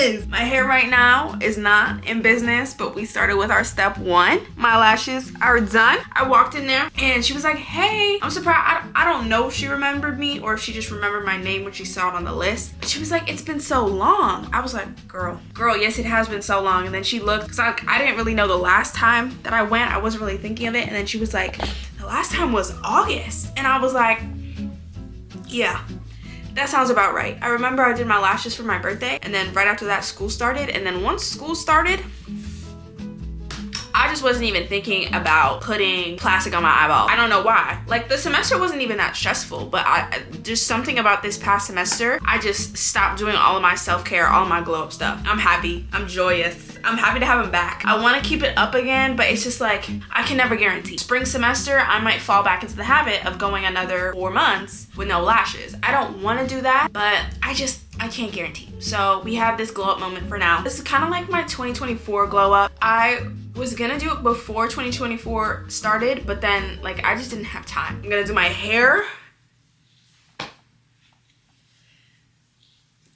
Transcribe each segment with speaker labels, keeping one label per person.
Speaker 1: is. My hair right now is not in business, but we started with our step one. My lashes are done. I walked in there and she was like, hey, I'm surprised. I don't know if she remembered me or if she just remembered my name when she saw it on the list. But she was like, it's been so long. I was like, girl, yes, it has been so long. And then she looked, because I didn't really know the last time that I went. I wasn't really thinking of it. And then she was like, the last time was August. And I was like, yeah. That sounds about right. I remember I did my lashes for my birthday, and then right after that, school started. And then once school started, I just wasn't even thinking about putting plastic on my eyeball. I don't know why. Like, the semester wasn't even that stressful, but just something about this past semester, I just stopped doing all of my self-care, all of my glow up stuff. I'm happy. I'm joyous. I'm happy to have them back. I want to keep it up again, but it's just like, I can never guarantee. Spring semester, I might fall back into the habit of going another 4 months with no lashes. I don't want to do that, but I can't guarantee. So we have this glow up moment for now. This is kind of like my 2024 glow up. I was gonna do it before 2024 started, but then like I just didn't have time. I'm gonna do my hair.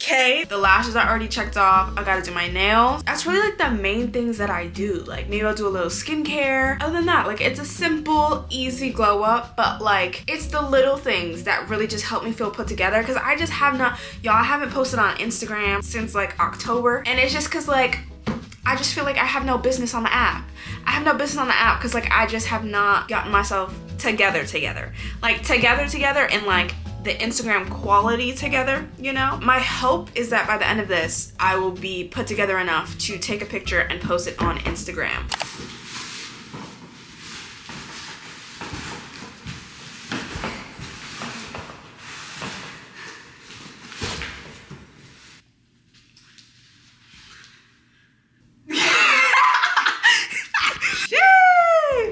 Speaker 1: Okay, the lashes are already checked off. I gotta do my nails. That's really like the main things that I do. Like maybe I'll do a little skincare. Other than that, like it's a simple, easy glow up, but like it's the little things that really just help me feel put together, because I just have not, y'all, I haven't posted on Instagram since like October, and it's just because like I just feel like I have no business on the app. I have no business on the app because like I just have not gotten myself together. Like together and like the Instagram quality together, you know? My hope is that by the end of this, I will be put together enough to take a picture and post it on Instagram.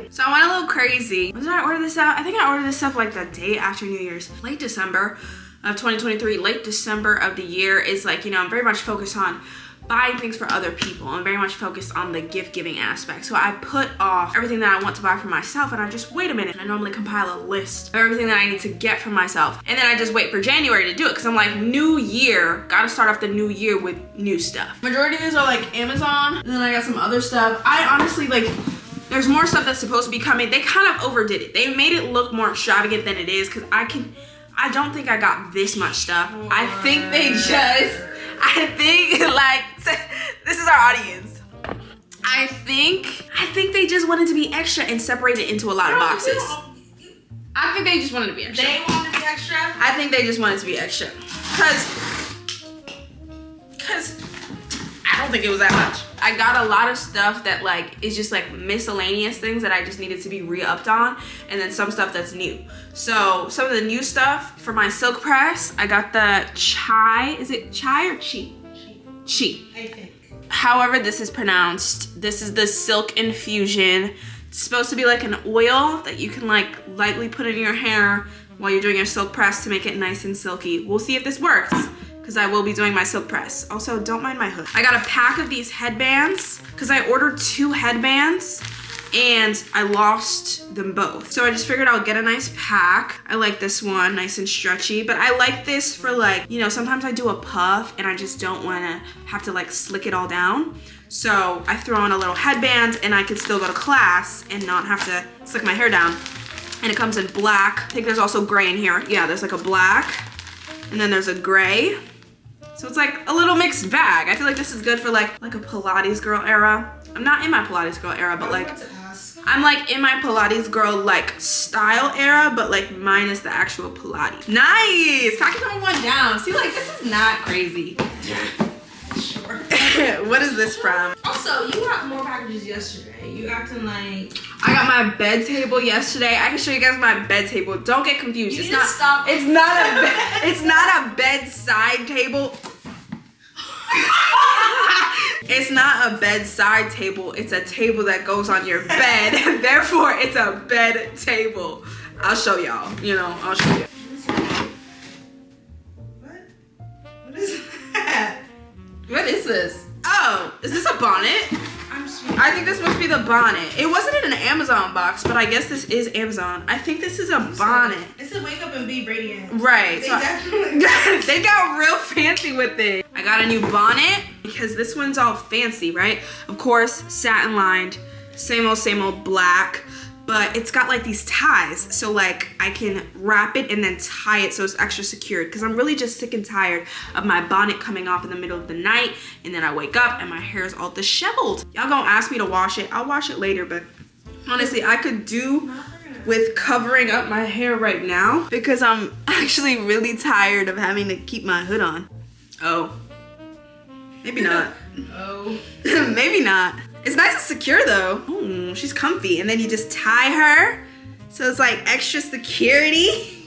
Speaker 1: So I went a little crazy. When did I order this out? I think I ordered this stuff like the day after New Year's. Late December of 2023, late December of the year is like, you know, I'm very much focused on buying things for other people. I'm very much focused on the gift giving aspect. So I put off everything that I want to buy for myself, and I just wait a minute. I normally compile a list of everything that I need to get for myself. And then I just wait for January to do it, because I'm like, new year, gotta start off the new year with new stuff. Majority of these are like Amazon, and then I got some other stuff. I honestly like, there's more stuff that's supposed to be coming. They kind of overdid it. They made it look more extravagant than it is, because I don't think I got this much stuff. What? I think like, this is our audience. I think they just wanted to be extra and separate it into a lot of boxes. I think they just wanted to be extra.
Speaker 2: They wanted to be extra?
Speaker 1: I think they just wanted to be extra. Cause I don't think it was that much. I got a lot of stuff that like is just like miscellaneous things that I just needed to be re-upped on, and then some stuff that's new. So some of the new stuff for my silk press, I got the Chai, is it Chai or Chi? Chi.
Speaker 2: I think.
Speaker 1: However this is pronounced. This is the Silk Infusion. It's supposed to be like an oil that you can like lightly put in your hair while you're doing your silk press to make it nice and silky. We'll see if this works, because I will be doing my silk press. Also, don't mind my hood. I got a pack of these headbands because I ordered 2 headbands and I lost them both. So I just figured I'll get a nice pack. I like this one, nice and stretchy, but I like this for like, you know, sometimes I do a puff and I just don't wanna have to like slick it all down. So I throw in a little headband and I can still go to class and not have to slick my hair down. And it comes in black. I think there's also gray in here. Yeah, there's like a black and then there's a gray. So it's like a little mixed bag. I feel like this is good for like a Pilates girl era. I'm not in my Pilates girl era, but like, I'm like in my Pilates girl like style era, but like minus the actual Pilates. Nice, package number 1 down. See, like this is not crazy.
Speaker 2: Sure.
Speaker 1: What is this from?
Speaker 2: Also, you got more packages yesterday. You acting like...
Speaker 1: I got my bed table yesterday. I can show you guys my bed table. Don't get confused.
Speaker 2: It's not. Stop.
Speaker 1: It's not a bedside table. It's not a bedside table. It's a table that goes on your bed. Therefore, it's a bed table. I'll show y'all. You know, I'll show you.
Speaker 2: What is that?
Speaker 1: What is this? Oh, is this a bonnet?
Speaker 2: I'm sweet.
Speaker 1: I think this must be the bonnet. It wasn't in an Amazon box, but I guess this is Amazon. I think this is a bonnet.
Speaker 2: It's a wake up and be radiant.
Speaker 1: Right.
Speaker 2: They
Speaker 1: So
Speaker 2: definitely.
Speaker 1: They got real fancy with it. I got a new bonnet because this one's all fancy, right? Of course, satin lined, same old black, but it's got like these ties. So like I can wrap it and then tie it so it's extra secured because I'm really just sick and tired of my bonnet coming off in the middle of the night and then I wake up and my hair is all disheveled. Y'all gonna ask me to wash it. I'll wash it later, but honestly, I could do with covering up my hair right now because I'm actually really tired of having to keep my hood on. Oh, maybe not.
Speaker 2: Oh.
Speaker 1: Maybe not. It's nice and secure though. Oh, she's comfy. And then you just tie her. So it's like extra security.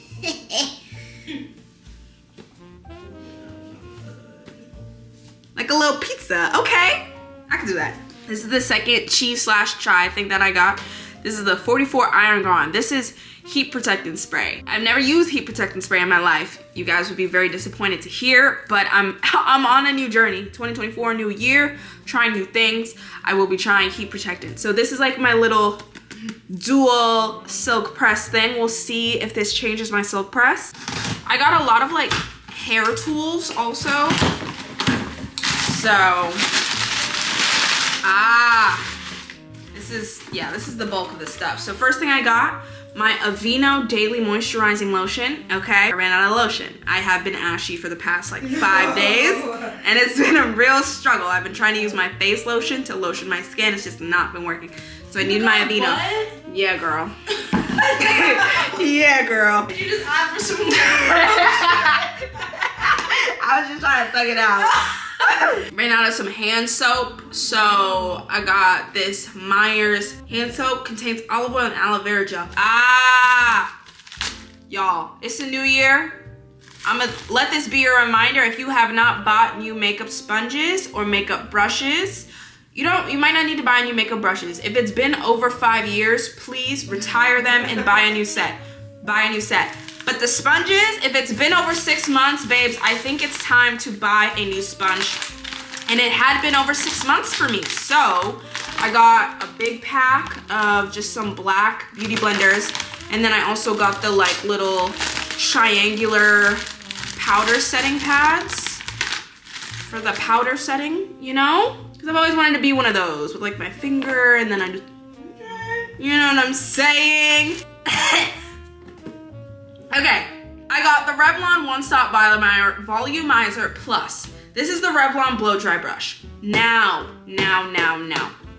Speaker 1: Like a little pizza. Okay, I can do that. This is the second cheese/try thing that I got. This is the 44 Iron Gone. This is heat protectant spray. I've never used heat protectant spray in my life. You guys would be very disappointed to hear, but I'm on a new journey. 2024, new year, trying new things. I will be trying heat protectant. So this is like my little dual silk press thing. We'll see if this changes my silk press. I got a lot of like hair tools also. So, this is the bulk of the stuff. So first thing I got, my Aveeno Daily Moisturizing Lotion, okay? I ran out of lotion. I have been ashy for the past like 5 days, and it's been a real struggle. I've been trying to use my face lotion to lotion my skin. It's just not been working. So I need my Aveeno.
Speaker 2: What?
Speaker 1: Yeah, girl. Yeah, girl.
Speaker 2: Did you just ask for some more?
Speaker 1: I was just trying to thug it out. Ran out of some hand soap, so I got this Myers hand soap. Contains olive oil and aloe vera gel. Y'all, it's a new year. I'm gonna let this be a reminder. If you have not bought new makeup sponges or makeup brushes, you might not need to buy new makeup brushes. If it's been over 5 years, please retire them and buy a new set. Buy a new set. But the sponges, if it's been over 6 months, babes, I think it's time to buy a new sponge. And it had been over 6 months for me. So I got a big pack of just some black beauty blenders. And then I also got the like little triangular powder setting pads for the powder setting, you know? Because I've always wanted to be one of those with like my finger and then I just, you know what I'm saying? Okay, I got the Revlon One Stop Volumizer Plus. This is the Revlon Blow Dry Brush. Now.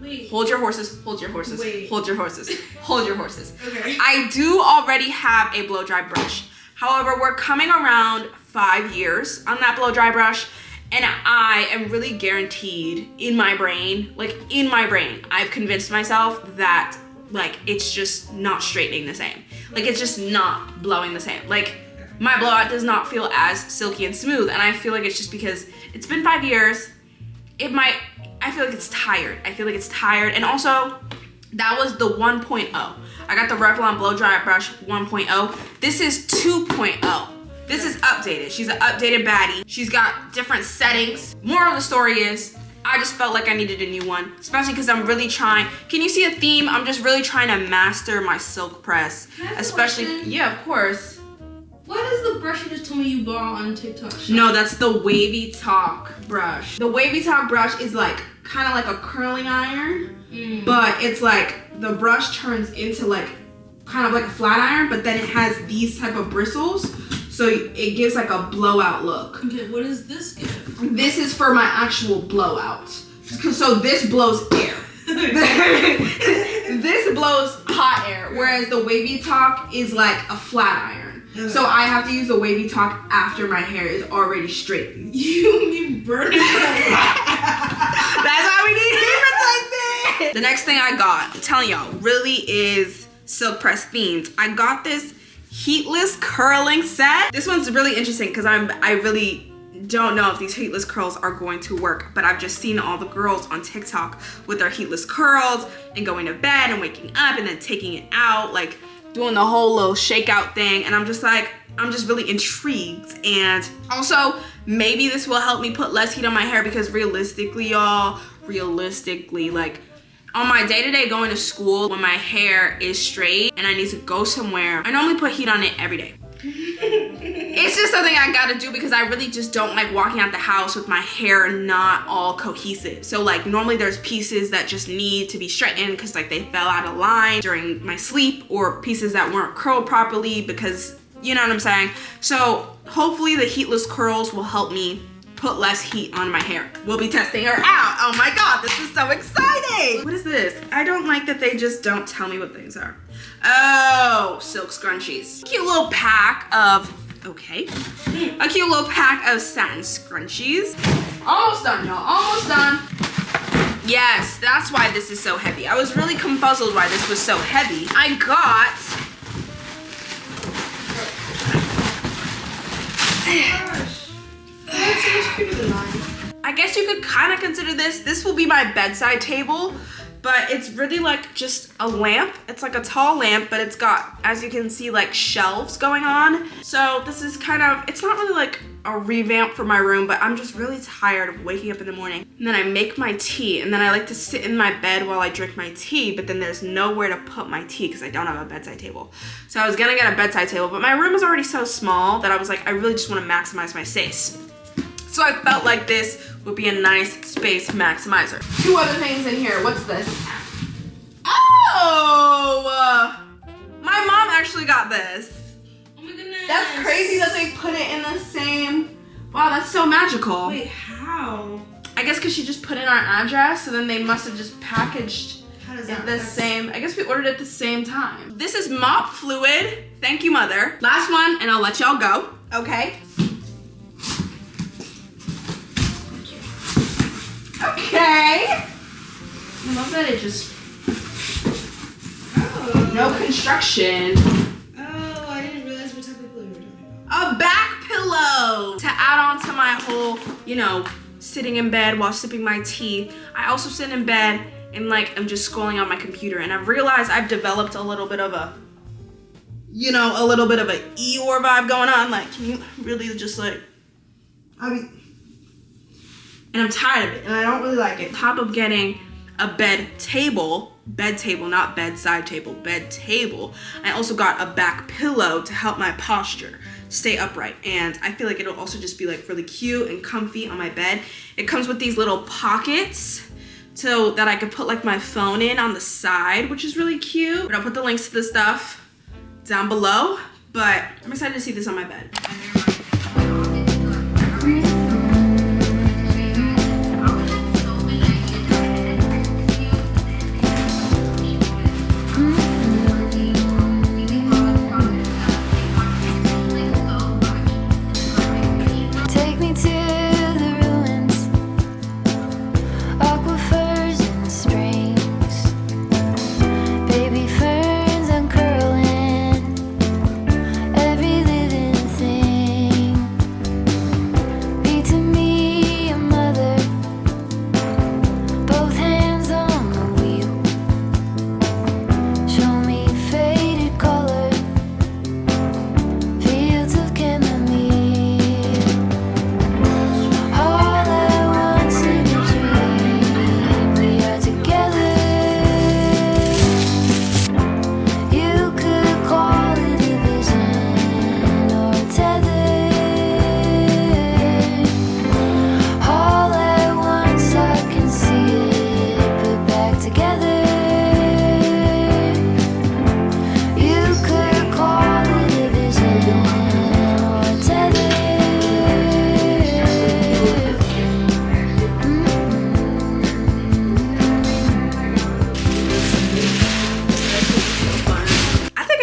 Speaker 2: Wait.
Speaker 1: Hold your horses, hold your horses,
Speaker 2: Wait.
Speaker 1: hold your horses, hold your horses.
Speaker 2: Okay.
Speaker 1: I do already have a blow dry brush. However, we're coming around 5 years on that blow dry brush, and I am really guaranteed in my brain, I've convinced myself that like it's just not straightening the same. Like it's just not blowing the same. Like my blowout does not feel as silky and smooth, and I feel like it's just because it's been 5 years. I feel like it's tired. And also that was the 1.0. I got the Revlon Blow Dry Brush 1.0. This is 2.0. This is updated. She's an updated baddie. She's got different settings. Moral of the story is, I just felt like I needed a new one, especially because I'm really trying. Can you see a theme? I'm just really trying to master my silk press, especially. Yeah, of course.
Speaker 2: What is the brush you just told me you bought on TikTok shop?
Speaker 1: No, that's the Wavy Talk brush. The Wavy Talk brush is like kind of like a curling iron, but it's like the brush turns into like kind of like a flat iron, but then it has these type of bristles, so it gives like a blowout look.
Speaker 2: Okay, what does this give?
Speaker 1: This is for my actual blowout. So this blows air. This blows hot air, whereas the Wavy Talk is like a flat iron. So I have to use the Wavy Talk after my hair is already straightened.
Speaker 2: You mean burning?
Speaker 1: That's why we need favorites like this. The next thing I got, I'm telling y'all, really is silk press themed. I got this heatless curling set. This one's really interesting because I really don't know if these heatless curls are going to work, but I've just seen all the girls on TikTok with their heatless curls and going to bed and waking up and then taking it out, like doing the whole little shakeout thing, and I'm just really intrigued. And also maybe this will help me put less heat on my hair because realistically, y'all, like on my day-to-day going to school, when my hair is straight and I need to go somewhere, I normally put heat on it every day. It's just something I gotta do because I really just don't like walking out the house with my hair not all cohesive. So like normally there's pieces that just need to be straightened because like they fell out of line during my sleep, or pieces that weren't curled properly because, you know what I'm saying? So hopefully the heatless curls will help me put less heat on my hair. We'll be testing her out. Oh my God, this is so exciting. What is this? I don't like that they just don't tell me what things are. Oh, silk scrunchies. Cute little pack of, okay. A cute little pack of satin scrunchies. Almost done, y'all, almost done. Yes, that's why this is so heavy. I was really confuzzled why this was so heavy. I got, I guess you could kind of consider this will be my bedside table, but it's really like just a lamp. It's like a tall lamp, but it's got, as you can see, like shelves going on. So this is kind of, it's not really like a revamp for my room, but I'm just really tired of waking up in the morning. And then I make my tea, and then I like to sit in my bed while I drink my tea, but then there's nowhere to put my tea because I don't have a bedside table. So I was gonna get a bedside table, but my room is already so small that I was like, I really just wanna maximize my space. So I felt like this would be a nice space maximizer. Two other things in here. What's this? Oh! My mom actually got this.
Speaker 2: Oh my goodness.
Speaker 1: That's crazy that they put it in the same. Wow, that's so magical.
Speaker 2: Wait, how?
Speaker 1: I guess because she just put in our address, so then they must have just packaged it the same. I guess we ordered it at the same time. This is mop fluid. Thank you, Mother. Last one, and I'll let y'all go. Okay. Okay. I love that it just.
Speaker 2: Oh.
Speaker 1: No construction.
Speaker 2: Oh, I didn't realize what type of pillow you were talking about.
Speaker 1: A back pillow to add on to my whole, you know, sitting in bed while sipping my tea. I also sit in bed and like I'm just scrolling on my computer, and I've realized I've developed a little bit of a, you know, a little bit of an Eeyore vibe going on. Like, can you really just like, and I'm tired of it, and I don't really like it. On top of getting a bed table, not bedside table, bed table, I also got a back pillow to help my posture stay upright. And I feel like it'll also just be like really cute and comfy on my bed. It comes with these little pockets so that I could put like my phone in on the side, which is really cute. But I'll put the links to the stuff down below, but I'm excited to see this on my bed.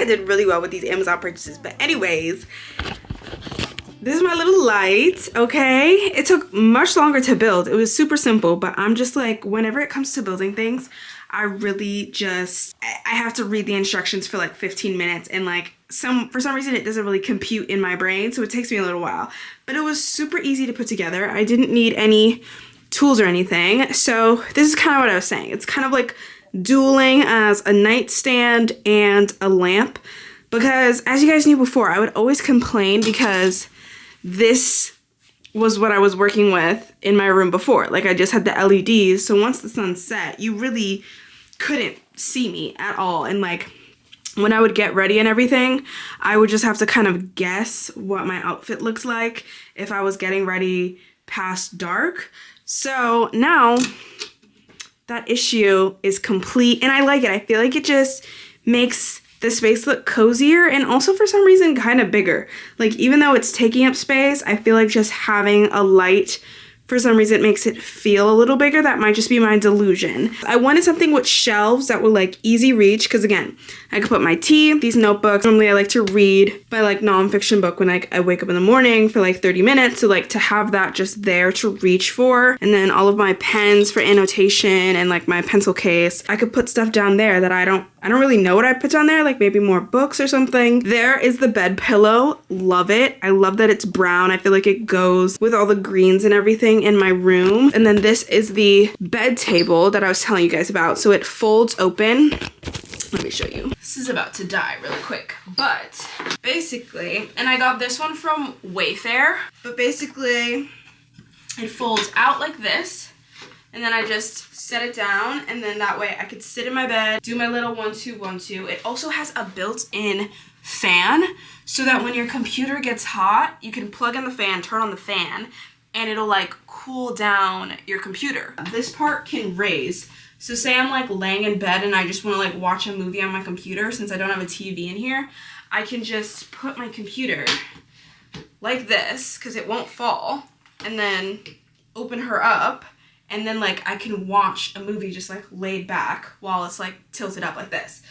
Speaker 1: Did really well with these Amazon purchases, but anyways, this is my little light. Okay, it took much longer to build. It was super simple, but I'm just like, whenever it comes to building things, I really just, I have to read the instructions for like 15 minutes, and like for some reason it doesn't really compute in my brain, so it takes me a little while. But it was super easy to put together. I didn't need any tools or anything. So this is kind of what I was saying. It's kind of like dueling as a nightstand and a lamp, because as you guys knew before, I would always complain because this was what I was working with in my room before. Like, I just had the LEDs, so once the sun set, you really couldn't see me at all. And like, when I would get ready and everything, I would just have to kind of guess what my outfit looks like if I was getting ready past dark. So now that issue is complete and I like it. I feel like it just makes the space look cozier and also for some reason kind of bigger. Like even though it's taking up space, I feel like just having a light for some reason it makes it feel a little bigger. That might just be my delusion. I wanted something with shelves that were like easy reach because again, I could put my tea, these notebooks. Normally I like to read my like nonfiction book when I wake up in the morning for like 30 minutes. So like to have that just there to reach for, and then all of my pens for annotation and like my pencil case. I could put stuff down there that I don't really know what I put down there, like maybe more books or something. There is the bed pillow. Love it. I love that it's brown. I feel like it goes with all the greens and everything in my room. And then this is the bed table that I was telling you guys about. So it folds open. Let me show you. This is about to die really quick, but basically, and I got this one from Wayfair, but basically it folds out like this. And then I just set it down, and then that way I could sit in my bed, do my little 1-2-1-2. It also has a built-in fan, so that when your computer gets hot, you can plug in the fan, turn on the fan, and it'll like cool down your computer. This part can raise. So say I'm like laying in bed and I just want to like watch a movie on my computer, since I don't have a TV in here, I can just put my computer like this, because it won't fall, and then open her up. And then like I can watch a movie just like laid back while it's like tilted up like this.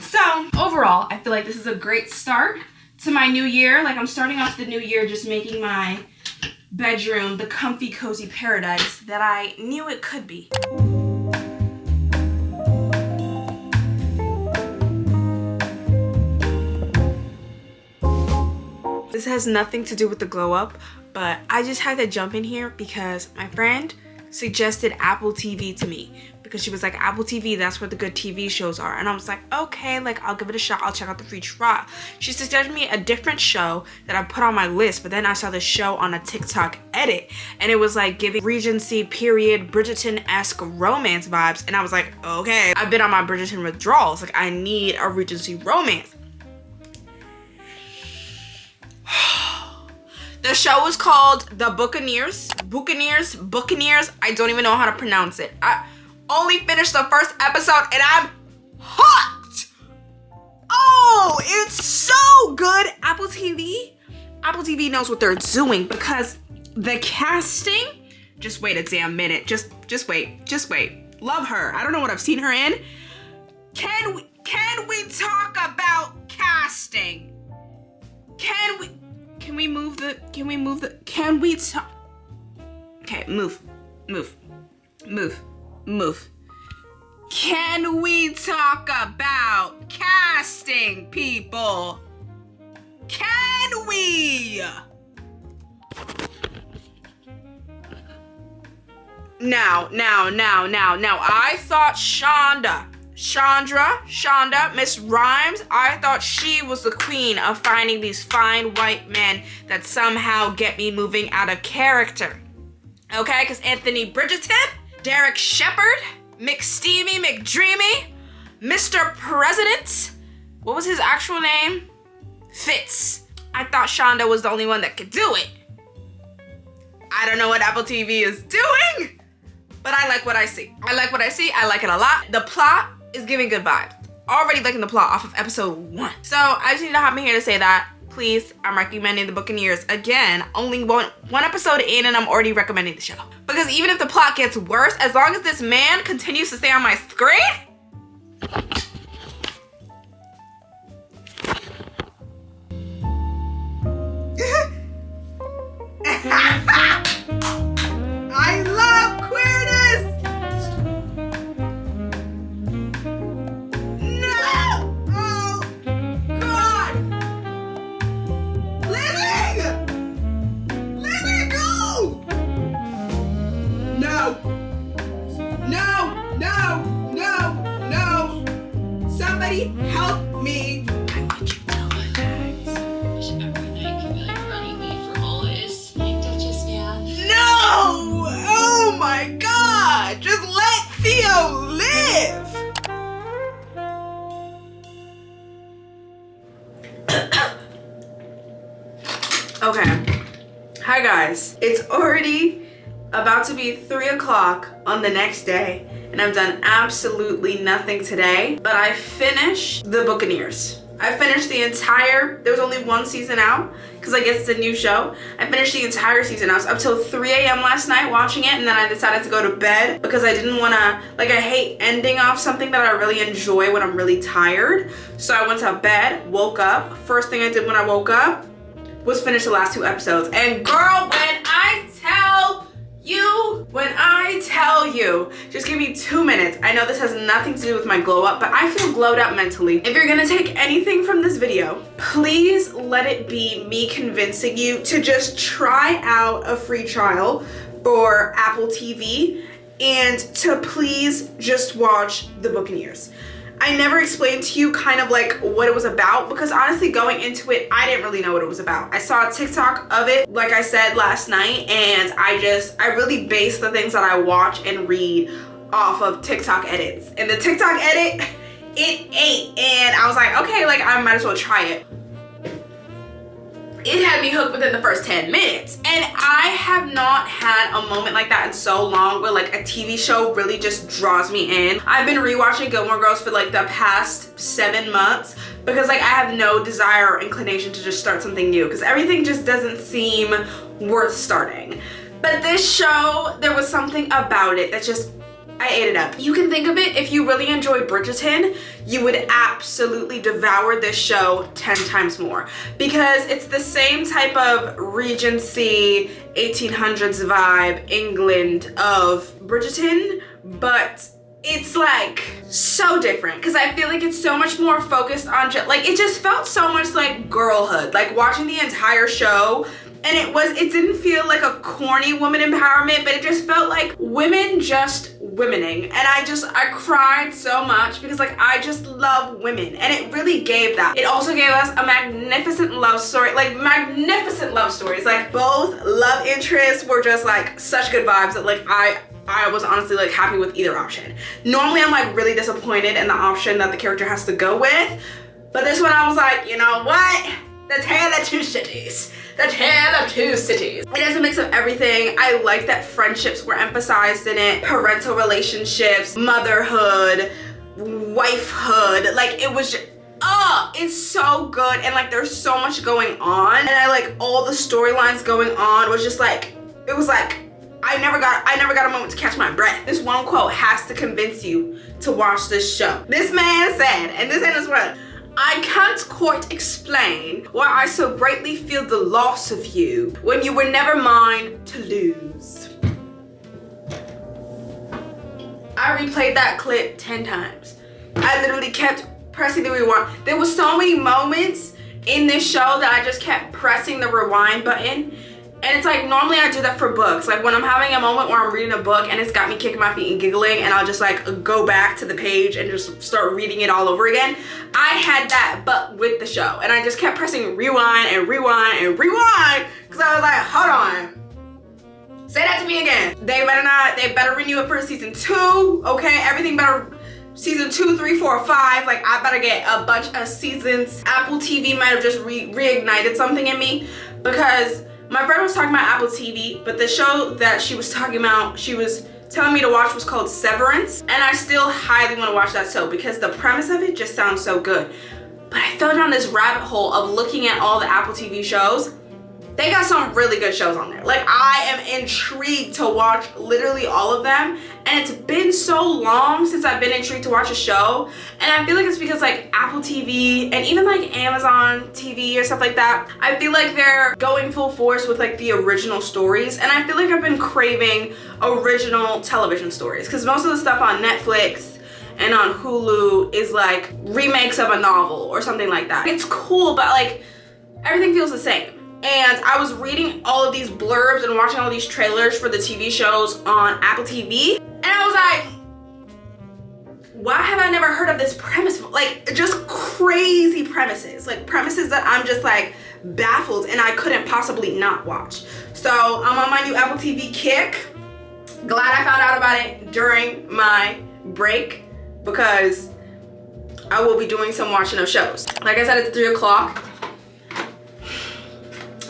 Speaker 1: So overall, I feel like this is a great start to my new year. Like I'm starting off the new year just making my bedroom the comfy, cozy paradise that I knew it could be. This has nothing to do with the glow up, but I just had to jump in here because my friend suggested Apple TV to me, because she was like, Apple TV, that's where the good TV shows are. And I was like, okay, like I'll give it a shot. I'll check out the free trial. She suggested me a different show that I put on my list, but then I saw the show on a TikTok edit and it was like giving Regency period Bridgerton-esque romance vibes. And I was like, okay, I've been on my Bridgerton withdrawals. Like I need a Regency romance. The show was called The Buccaneers. I don't even know how to pronounce it. I only finished the first episode and I'm hooked. Oh, it's so good. Apple TV knows what they're doing, because the casting, just wait a damn minute. Just wait. Love her. I don't know what I've seen her in. Can we talk about casting? Can we talk? Okay, move. Can we talk about casting, people? Can we? Now, I thought Shonda, Miss Rhymes, I thought she was the queen of finding these fine white men that somehow get me moving out of character. Okay, because Anthony Bridgerton, Derek Shepherd, McSteamy, McDreamy, Mr. President, what was his actual name? Fitz. I thought Shonda was the only one that could do it. I don't know what Apple TV is doing, but I like what I see. I like it a lot. The plot is giving good vibes. Already liking the plot off of episode 1. So I just need to hop in here to say that, please, I'm recommending The Buccaneers. Again, only one episode in and I'm already recommending the show. Because even if the plot gets worse, as long as this man continues to stay on my screen, I love queerness! No! Somebody help me! I want you to tell my guys. Every night you be like running me for all this. That just guys, it's already about to be 3 o'clock on the next day, and I've done absolutely nothing today, but I finished The Buccaneers. I finished the entire, there was only 1 season out, because I guess it's a new show. I finished the entire season. I was up till 3 a.m. last night watching it, and then I decided to go to bed because I didn't want to, like, I hate ending off something that I really enjoy when I'm really tired. So I went to bed, woke up. First thing I did when I woke up was finish the last 2 episodes. And girl, when I tell you, just give me 2 minutes. I know this has nothing to do with my glow up, but I feel glowed up mentally. If you're gonna take anything from this video, please let it be me convincing you to just try out a free trial for Apple TV and to please just watch The Buccaneers. I never explained to you kind of like what it was about, because honestly going into it, I didn't really know what it was about. I saw a TikTok of it, like I said last night, and I really base the things that I watch and read off of TikTok edits. And the TikTok edit, it ate, and I was like, okay, like I might as well try it. It had me hooked within the first 10 minutes. And I have not had a moment like that in so long where like a TV show really just draws me in. I've been rewatching Gilmore Girls for like the past 7 months because like I have no desire or inclination to just start something new because everything just doesn't seem worth starting. But this show, there was something about it that just, I ate it up. You can think of it, if you really enjoy Bridgerton, you would absolutely devour this show 10 times more because it's the same type of Regency, 1800s vibe, England of Bridgerton, but it's like so different because I feel like it's so much more focused on like it just felt so much like girlhood, like watching the entire show. And it didn't feel like a corny woman empowerment, but it just felt like women just womening. And I cried so much because like I just love women, and it really gave that. It also gave us a magnificent love story, like magnificent love stories. Like both love interests were just like such good vibes that like I was honestly like happy with either option. Normally I'm like really disappointed in the option that the character has to go with, but this one I was like, you know what? The Tale of Two Cities. The Tale of Two Cities. It has a mix of everything. I like that friendships were emphasized in it, parental relationships, motherhood, wifehood. Like it was just, it's so good, and like there's so much going on, and I like all the storylines going on was just like, it was like I never got a moment to catch my breath. This one quote has to convince you to watch this show. This man said, and this is what, I can't quite explain why I so greatly feel the loss of you when you were never mine to lose. I replayed that clip 10 times. I literally kept pressing the rewind. There were so many moments in this show that I just kept pressing the rewind button. And it's like, normally I do that for books. Like when I'm having a moment where I'm reading a book and it's got me kicking my feet and giggling, and I'll just like go back to the page and just start reading it all over again. I had that, but with the show. And I just kept pressing rewind and rewind and rewind because I was like, hold on. Say that to me again. They better renew it for season 2, okay? Everything better, season 2, 3, 4, 5. Like I better get a bunch of seasons. Apple TV might have just reignited something in me because my friend was talking about Apple TV, but the show that she was talking about, she was telling me to watch was called Severance, and I still highly want to watch that show because the premise of it just sounds so good. But I fell down this rabbit hole of looking at all the Apple TV shows. They got some really good shows on there. Like I am intrigued to watch literally all of them, and it's been so long since I've been intrigued to watch a show, and I feel like it's because like Apple TV and even like Amazon TV or stuff like that, I feel like they're going full force with like the original stories, and I feel like I've been craving original television stories because most of the stuff on Netflix and on Hulu is like remakes of a novel or something like that. It's cool, but like everything feels the same. And I was reading all of these blurbs and watching all these trailers for the TV shows on Apple TV, and I was like, why have I never heard of this premise? Like just crazy premises, like premises that I'm just like baffled and I couldn't possibly not watch. So I'm on my new Apple TV kick. Glad I found out about it during my break because I will be doing some watching of shows. Like I said, it's 3 o'clock.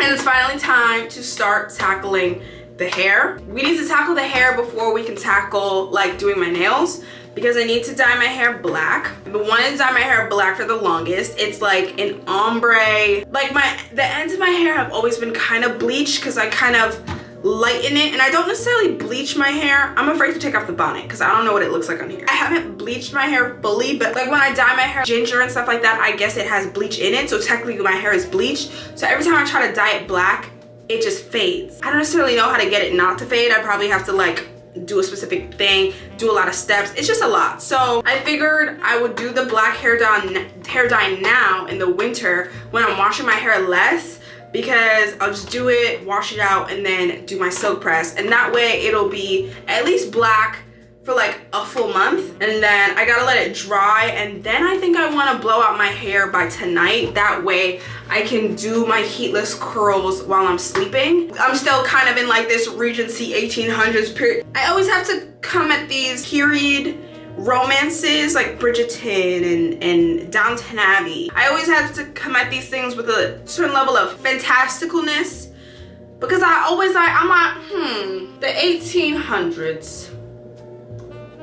Speaker 1: And it's finally time to start tackling the hair. We need to tackle the hair before we can tackle like doing my nails, because I need to dye my hair black. I've been wanting to dye my hair black for the longest. It's like an ombre. Like the ends of my hair have always been kind of bleached because I kind of lighten it, and I don't necessarily bleach my hair. I'm afraid to take off the bonnet because I don't know what it looks like on here. I haven't bleached my hair fully, but like when I dye my hair ginger and stuff like that, I guess it has bleach in it, so technically my hair is bleached. So every time I try to dye it black, it just fades. I don't necessarily know how to get it not to fade. I probably have to like do a specific thing, do a lot of steps. It's just a lot. So I figured I would do the black hair dye now in the winter when I'm washing my hair less, because I'll just do it, wash it out, and then do my silk press. And that way it'll be at least black for like a full month. And then I gotta let it dry. And then I think I wanna blow out my hair by tonight. That way I can do my heatless curls while I'm sleeping. I'm still kind of in like this Regency 1800s period. I always have to come at these period romances like Bridgerton and Downton Abbey. I always have to come at these things with a certain level of fantasticalness, because I'm like, the 1800s.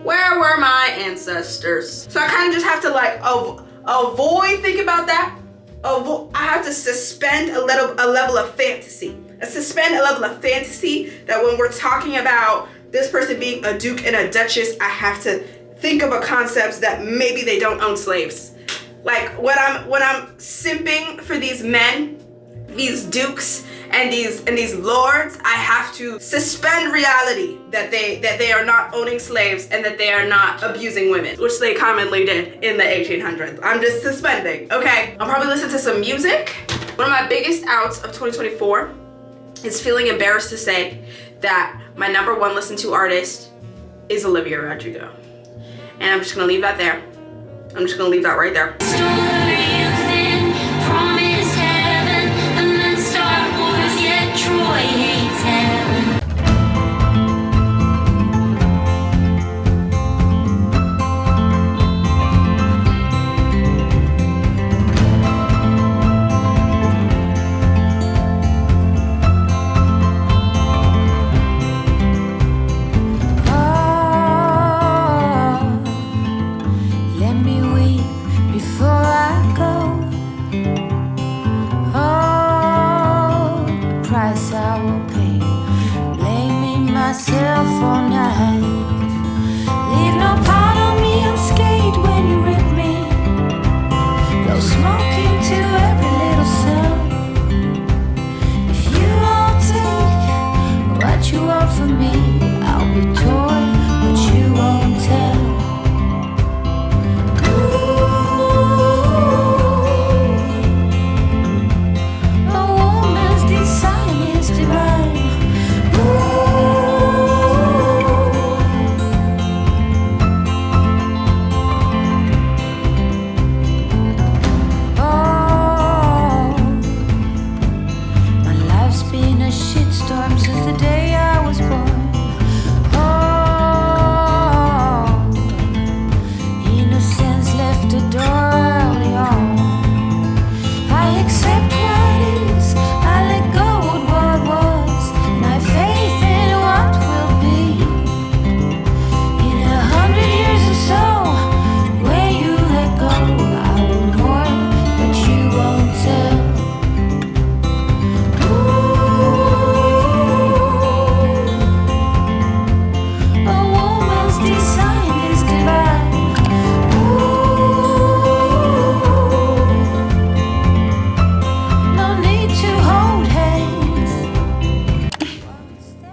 Speaker 1: Where were my ancestors? So I kind of just have to like avoid thinking about that. I have to suspend a level of fantasy. Suspend a level of fantasy that when we're talking about this person being a duke and a duchess, I have to think of a concept that maybe they don't own slaves. Like when I'm simping for these men, these dukes and these lords, I have to suspend reality that they are not owning slaves and that they are not abusing women, which they commonly did in the 1800s. I'm just suspending, okay? I'll probably listen to some music. One of my biggest outs of 2024 is feeling embarrassed to say that my #1 listened to artist is Olivia Rodrigo. And I'm just gonna leave that there. I'm just gonna leave that right there.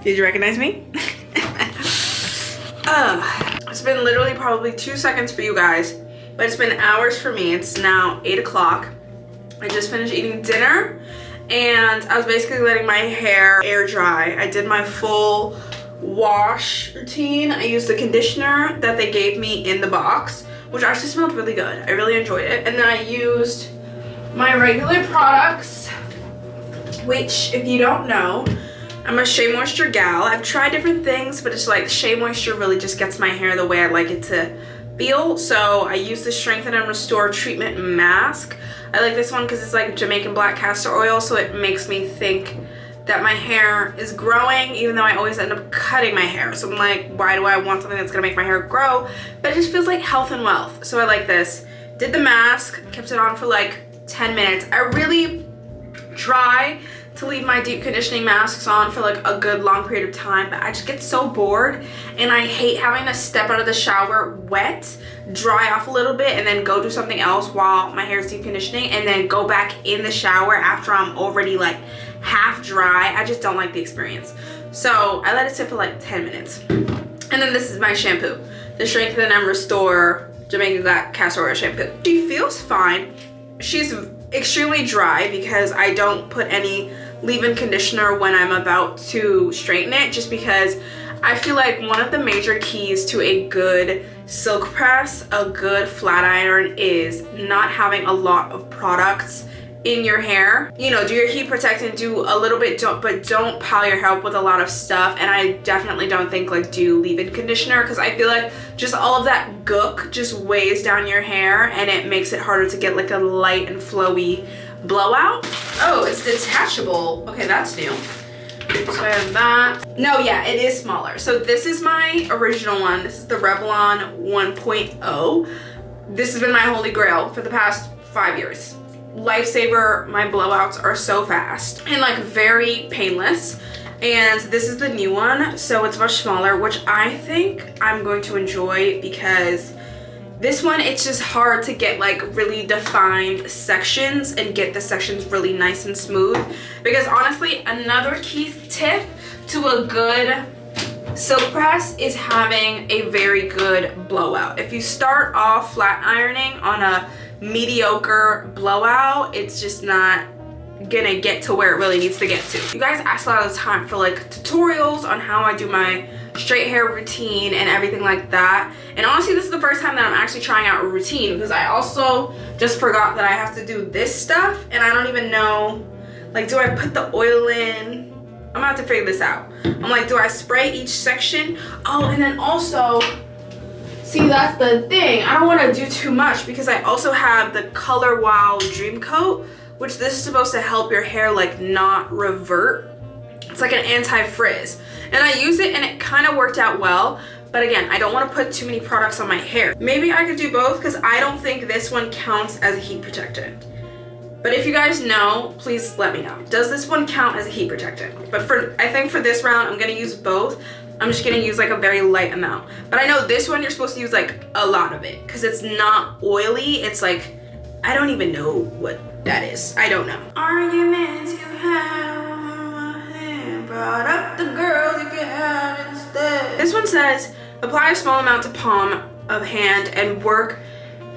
Speaker 1: Did you recognize me? It's been literally probably 2 seconds for you guys, but it's been hours for me. It's now 8 o'clock. I just finished eating dinner and I was basically letting my hair air dry. I did my full wash routine. I used the conditioner that they gave me in the box, which actually smelled really good. I really enjoyed it. And then I used my regular products, which if you don't know, I'm a Shea Moisture gal. I've tried different things, but it's like Shea Moisture really just gets my hair the way I like it to feel. So I use the Strengthen and Restore Treatment Mask. I like this one because it's like Jamaican black castor oil, so it makes me think that my hair is growing, even though I always end up cutting my hair. So I'm like, why do I want something that's gonna make my hair grow? But it just feels like health and wealth. So I like this. Did the mask, kept it on for like 10 minutes. I really try to leave my deep conditioning masks on for like a good long period of time, but I just get so bored and I hate having to step out of the shower wet, dry off a little bit, and then go do something else while my hair is deep conditioning, and then go back in the shower after I'm already like half dry. I just don't like the experience. So I let it sit for like 10 minutes. And then this is my shampoo, the Strengthen and Restore Jamaican Black Castor Oil Shampoo. She feels fine. She's extremely dry because I don't put any leave-in conditioner when I'm about to straighten it, just because I feel like one of the major keys to a good silk press, a good flat iron, is not having a lot of products in your hair. You know, do your heat protectant, do a little bit, but don't pile your hair up with a lot of stuff. And I definitely don't think like do leave-in conditioner, because I feel like just all of that gook just weighs down your hair and it makes it harder to get like a light and flowy blowout. Oh, it's detachable. Okay, that's new. So I have that. No, yeah, it is smaller. So this is my original one. This is the Revlon 1.0. This has been my holy grail for the past 5 years. Lifesaver. My blowouts are so fast and like very painless. And this is the new one, so it's much smaller, which I think I'm going to enjoy, because this one, it's just hard to get like really defined sections and get the sections really nice and smooth. Because honestly, another key tip to a good silk press is having a very good blowout. If you start off flat ironing on a mediocre blowout, it's just not gonna get to where it really needs to get to. You guys ask a lot of the time for like tutorials on how I do my straight hair routine and everything like that, and honestly this is the first time that I'm actually trying out a routine, because I also just forgot that I have to do this stuff and I don't even know, like, do I put the oil in? I'm gonna have to figure this out. I'm like, do I spray each section? Oh, and then also, see, that's the thing, I don't want to do too much, because I also have the Color Wow Dream Coat, which this is supposed to help your hair like not revert. It's like an anti-frizz, and I use it and it kind of worked out well. But again, I don't want to put too many products on my hair. Maybe I could do both, because I don't think this one counts as a heat protectant. But if you guys know, please let me know. Does this one count as a heat protectant? But I think for this round, I'm gonna use both. I'm just gonna use like a very light amount. But I know this one, you're supposed to use like a lot of it, because it's not oily. It's like, I don't even know what that is. I don't know. Arguments you had brought up the girls you could have instead. This one says, apply a small amount to palm of hand and work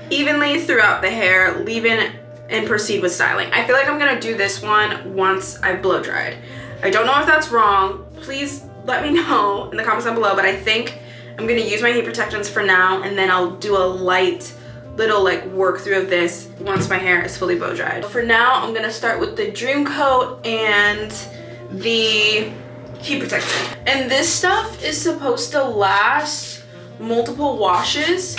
Speaker 1: evenly throughout the hair, leave in and proceed with styling. I feel like I'm gonna do this one once I've blow dried. I don't know if that's wrong. Please let me know in the comments down below, but I think I'm gonna use my heat protectants for now, and then I'll do a light little like work through of this once my hair is fully blow dried. For now, I'm gonna start with the Dream Coat and the heat protectant. And this stuff is supposed to last multiple washes.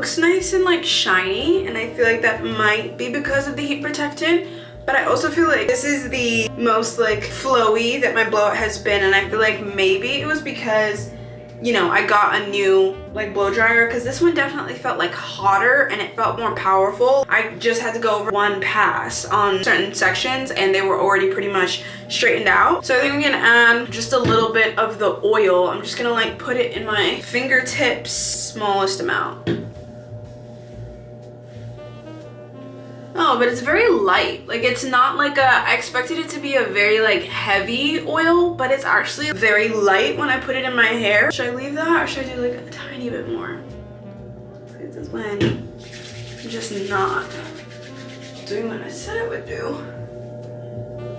Speaker 1: looks nice and like shiny, and I feel like that might be because of the heat protectant. But I also feel like this is the most like flowy that my blowout has been, and I feel like maybe it was because, you know, I got a new like blow dryer, because this one definitely felt like hotter and it felt more powerful. I just had to go over one pass on certain sections and they were already pretty much straightened out. So I think I'm gonna add just a little bit of the oil. I'm just gonna like put it in my fingertips, smallest amount. Oh, but it's very light. Like, it's not like I expected it to be a very like heavy oil, but it's actually very light when I put it in my hair. Should I leave that, or should I do like a tiny bit more? This is when I'm just not doing what I said I would do.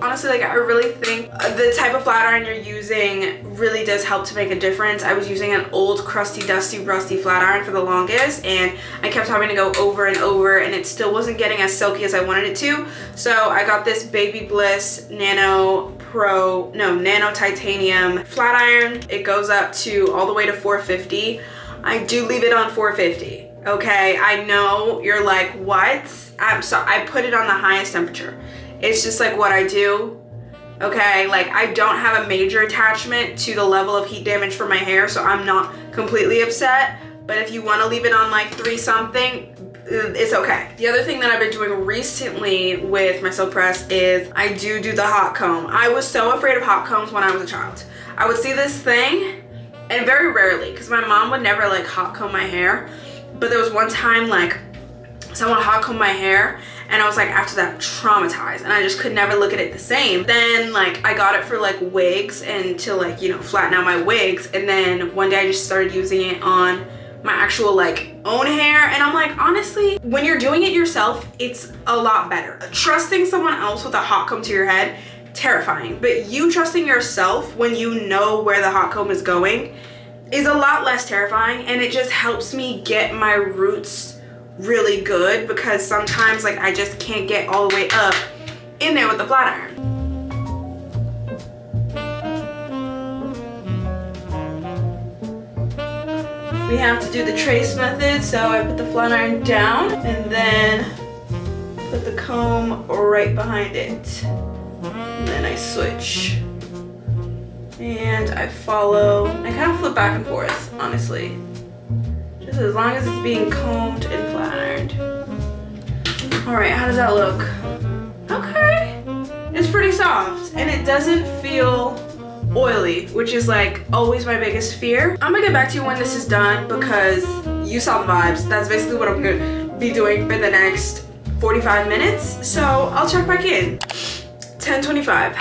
Speaker 1: Honestly, like, I really think the type of flat iron you're using really does help to make a difference. I was using an old, crusty, dusty, rusty flat iron for the longest, and I kept having to go over and over, and it still wasn't getting as silky as I wanted it to. So I got this Baby Bliss Nano Titanium flat iron. It goes up to all the way to 450. I do leave it on 450. Okay, I know you're like, what? I put it on the highest temperature. It's just like what I do, okay? Like, I don't have a major attachment to the level of heat damage for my hair, so I'm not completely upset. But if you want to leave it on like 3 something, it's okay. The other thing that I've been doing recently with my silk press is I do the hot comb. I was so afraid of hot combs when I was a child. I would see this thing, and very rarely, because my mom would never like hot comb my hair. But there was one time like someone hot combed my hair, and I was like, after that, traumatized, and I just could never look at it the same. Then like I got it for like wigs and to like, you know, flatten out my wigs, and then one day I just started using it on my actual like own hair, and I'm like, honestly, when you're doing it yourself, it's a lot better. Trusting someone else with a hot comb to your head, terrifying, but you trusting yourself when you know where the hot comb is going is a lot less terrifying, and it just helps me get my roots really good, because sometimes like I just can't get all the way up in there with the flat iron. We have to do the trace method, so I put the flat iron down and then put the comb right behind it, and then I switch and I follow. I kind of flip back and forth, honestly, just as long as it's being combed and flat ironed. All right, how does that look? Okay, it's pretty soft and it doesn't feel oily, which is like always my biggest fear. I'm gonna get back to you when this is done, because you saw the vibes. That's basically what I'm gonna be doing for the next 45 minutes. So I'll check back in. 10:25.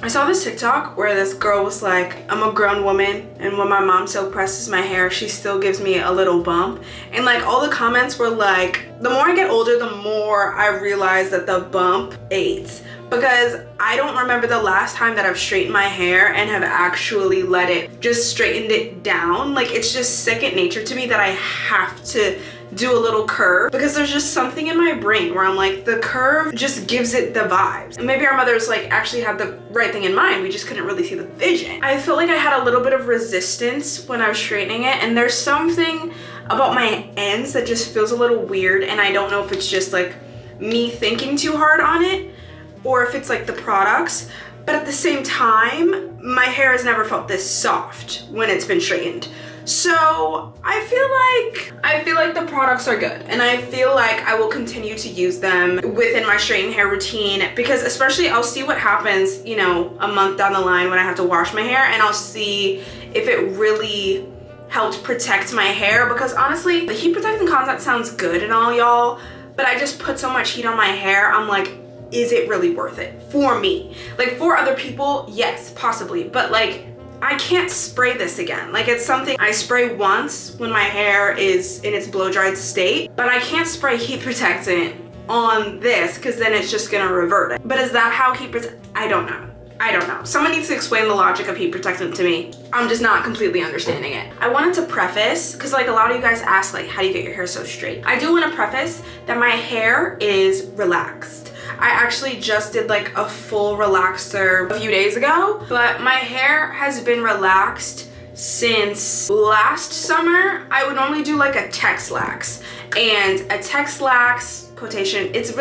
Speaker 1: I saw this TikTok where this girl was like, I'm a grown woman, and when my mom silk presses my hair, she still gives me a little bump. And like all the comments were like, the more I get older, the more I realize that the bump aids. Because I don't remember the last time that I've straightened my hair and have actually let it, just straightened it down. Like, it's just second nature to me that I have to do a little curve, because there's just something in my brain where I'm like, the curve just gives it the vibes. And maybe our mothers like actually had the right thing in mind, we just couldn't really see the vision. I felt like I had a little bit of resistance when I was straightening it, and there's something about my ends that just feels a little weird, and I don't know if it's just like me thinking too hard on it or if it's like the products. But at the same time, my hair has never felt this soft when it's been straightened. So I feel like the products are good, and I feel like I will continue to use them within my straightened hair routine, because especially I'll see what happens, you know, a month down the line when I have to wash my hair, and I'll see if it really helped protect my hair. Because honestly, the heat protecting concept sounds good and all, y'all, but I just put so much heat on my hair. I'm like, is it really worth it for me? Like, for other people, yes, possibly, but like, I can't spray this again. Like, it's something I spray once when my hair is in its blow dried state, but I can't spray heat protectant on this, because then it's just gonna revert it. But is that how heat protect? I don't know. I don't know. Someone needs to explain the logic of heat protectant to me. I'm just not completely understanding it. I wanted to preface, because like a lot of you guys ask, like, how do you get your hair so straight? I do want to preface that my hair is relaxed. I actually just did like a full relaxer a few days ago, but my hair has been relaxed since last summer. I would normally do like a 𝐁𝐮𝐬𝐢𝐴, and a 𝐁𝐮𝐬𝐢𝐴, quotation, it's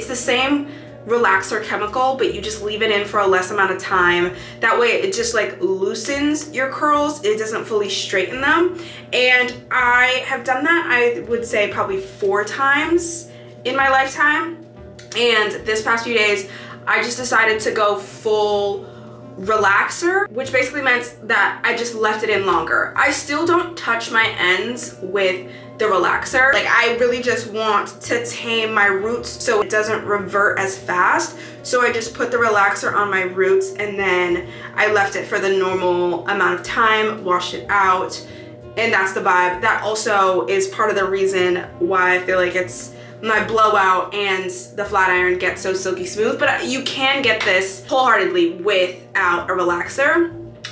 Speaker 1: the same relaxer chemical, but you just leave it in for a less amount of time. That way it just like loosens your curls. It doesn't fully straighten them. And I have done that, I would say probably 4 times in my lifetime. And this past few days, I just decided to go full relaxer, which basically meant that I just left it in longer. I still don't touch my ends with the relaxer. Like, I really just want to tame my roots so it doesn't revert as fast. So I just put the relaxer on my roots, and then I left it for the normal amount of time, washed it out, and that's the vibe. That also is part of the reason why I feel like it's my blowout and the flat iron get so silky smooth. But you can get this wholeheartedly without a relaxer.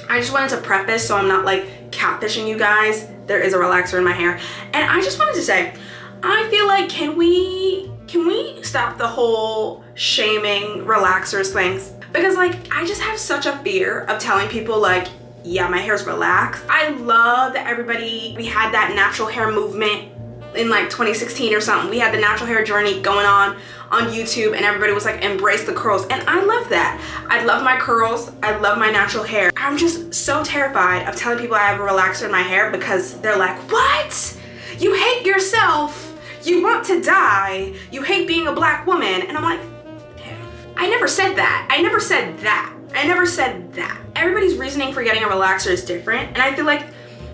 Speaker 1: I just wanted to preface so I'm not like catfishing you guys. There is a relaxer in my hair. And I just wanted to say, I feel like, can we stop the whole shaming relaxers things? Because like, I just have such a fear of telling people like, yeah, my hair's relaxed. I love that we had that natural hair movement in like 2016 or something. We had the natural hair journey going on YouTube, and everybody was like, embrace the curls. And I love that. I love my curls. I love my natural hair. I'm just so terrified of telling people I have a relaxer in my hair, because they're like, what? You hate yourself. You want to die. You hate being a black woman. And I'm like, I never said that. I never said that. I never said that. Everybody's reasoning for getting a relaxer is different. And I feel like,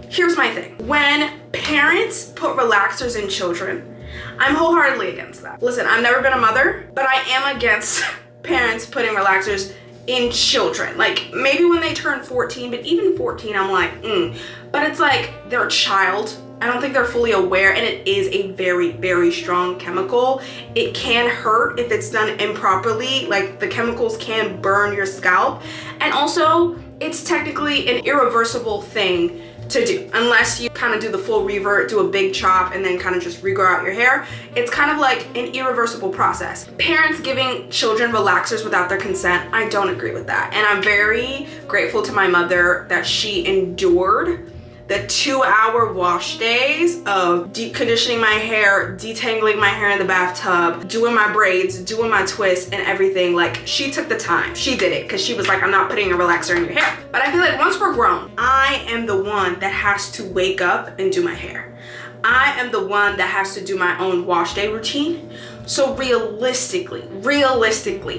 Speaker 1: here's my thing. When parents put relaxers in children, I'm wholeheartedly against that. Listen, I've never been a mother, but I am against parents putting relaxers in children. Like, maybe when they turn 14, but even 14, I'm like, But it's like, they're a child. I don't think they're fully aware, and it is a very, very strong chemical. It can hurt if it's done improperly. Like, the chemicals can burn your scalp. And also, it's technically an irreversible thing to do, unless you kind of do the full revert, do a big chop, and then kind of just regrow out your hair. It's kind of like an irreversible process. Parents giving children relaxers without their consent, I don't agree with that. And I'm very grateful to my mother that she endured the 2-hour wash days of deep conditioning my hair, detangling my hair in the bathtub, doing my braids, doing my twists and everything. Like, she took the time. She did it because she was like, I'm not putting a relaxer in your hair. But I feel like once we're grown, I am the one that has to wake up and do my hair. I am the one that has to do my own wash day routine. So realistically,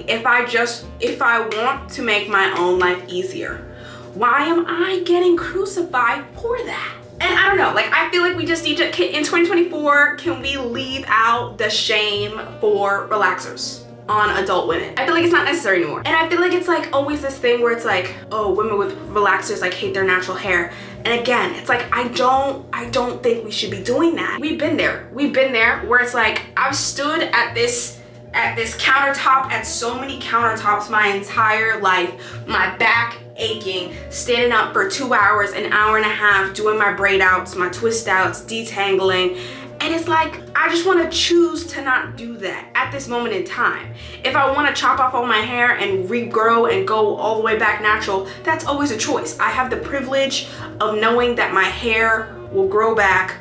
Speaker 1: if I want to make my own life easier, why am I getting crucified for that? And I don't know, like, I feel like we just need to, in 2024, can we leave out the shame for relaxers on adult women? I feel like it's not necessary anymore. And I feel like it's like always this thing where it's like, oh, women with relaxers like hate their natural hair. And again, it's like, I don't think we should be doing that. We've been there where it's like, I've stood at this countertop, at so many countertops my entire life, my back aching, standing up for 2 hours, an hour and a half, doing my braid outs, my twist outs, detangling. And it's like, I just want to choose to not do that at this moment in time. If I want to chop off all my hair and regrow and go all the way back natural, that's always a choice. I have the privilege of knowing that my hair will grow back,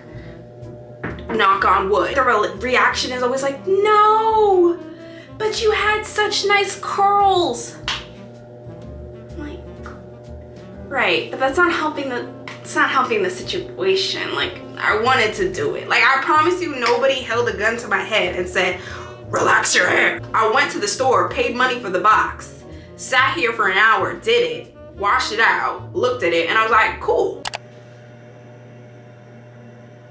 Speaker 1: knock on wood. The reaction is always like, no, but you had such nice curls. Like, right, but that's not helping the situation. Like, I wanted to do it. Like, I promise you, nobody held a gun to my head and said, relax your hair. I went to the store, paid money for the box, sat here for an hour, did it, washed it out, looked at it, and I was like, cool.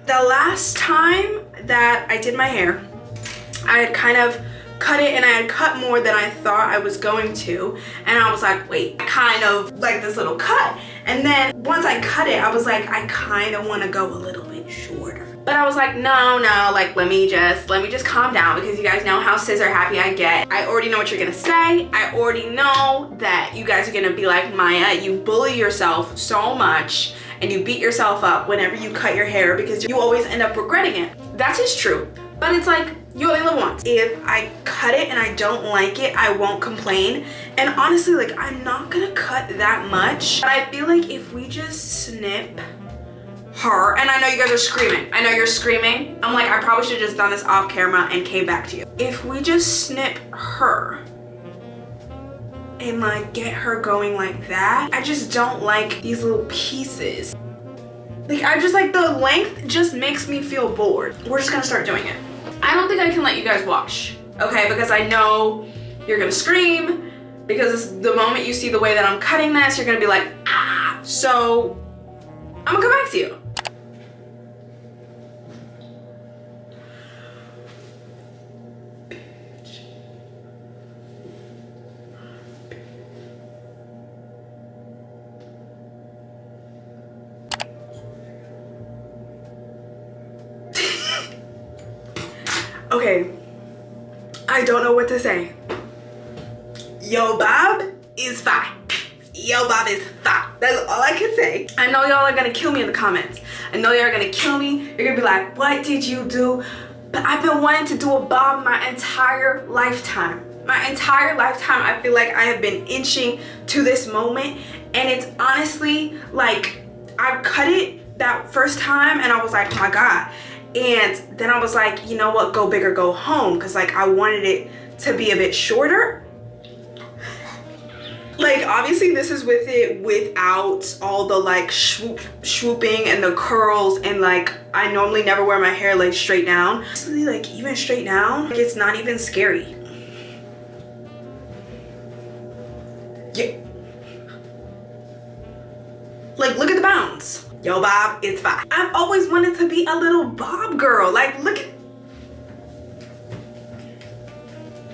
Speaker 1: The last time that I did my hair, I had kind of cut it, and I had cut more than I thought I was going to. And I was like, wait, I kind of like this little cut. And then once I cut it, I was like, I kind of want to go a little bit shorter. But I was like, no, like, let me just calm down, because you guys know how scissor happy I get. I already know what you're gonna say. I already know that you guys are gonna be like, Maya, you bully yourself so much and you beat yourself up whenever you cut your hair because you always end up regretting it. That is true. But it's like, You only live once. If I cut it and I don't like it, I won't complain. And honestly, like, I'm not gonna cut that much. But I feel like if we just snip her, and I know you guys are screaming. I know you're screaming. I'm like, I probably should have just done this off camera and came back to you. If we just snip her and like get her going like that, I just don't like these little pieces. Like, I just like the length just makes me feel bored. We're just gonna start doing it. I don't think I can let you guys watch, okay? Because I know you're gonna scream, because the moment you see the way that I'm cutting this, you're gonna be like, ah. So I'm gonna come back to you. Okay, I don't know what to say. Yo Bob is fine. Yo Bob is fine. That's all I can say. I know y'all are gonna kill me in the comments. I know y'all are gonna kill me. You're gonna be like, what did you do? But I've been wanting to do a bob my entire lifetime. My entire lifetime, I feel like I have been inching to this moment. And it's honestly like, I cut it that first time and I was like, oh my God. And then I was like, you know what, go big or go home, because like I wanted it to be a bit shorter. Like, obviously this is with it without all the like swooping and the curls, and like I normally never wear my hair like straight down. Honestly, like even straight down, like, it's not even scary. Yeah. Like, look at the bounds. Yo Bob, it's fine. I've always wanted to be a little bob girl. Like, look at,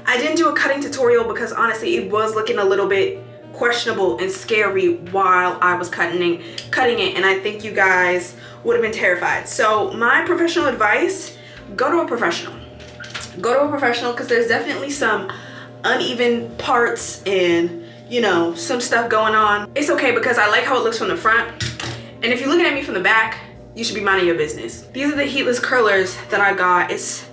Speaker 1: I didn't do a cutting tutorial because honestly it was looking a little bit questionable and scary while I was cutting it, and I think you guys would have been terrified. So my professional advice, go to a professional. Go to a professional, because there's definitely some uneven parts and, you know, some stuff going on. It's okay because I like how it looks from the front. And if you're looking at me from the back, you should be minding your business. These are the heatless curlers that I got. It's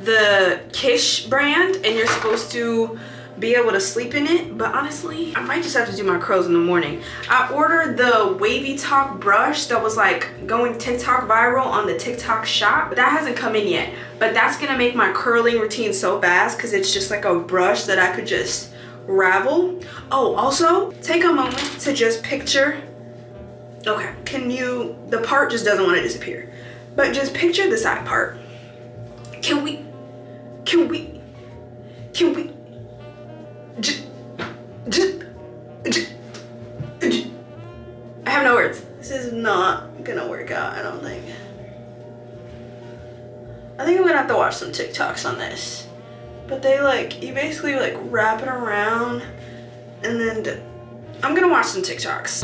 Speaker 1: the 𝐁𝐮𝐬𝐢𝐧𝐞𝐬𝐬 brand, and you're supposed to be able to sleep in it. But honestly, I might just have to do my curls in the morning. I ordered the wavy top brush that was like going TikTok viral on the TikTok shop. But that hasn't come in yet. But that's gonna make my curling routine so fast, because it's just like a brush that I could just ravel. Oh, also, take a moment to just picture. Okay, the part just doesn't want to disappear. But just picture the side part. Can we, I have no words. This is not gonna work out, I don't think. I think I'm gonna have to watch some TikToks on this. But they like, you basically like wrap it around, and then I'm gonna watch some TikToks.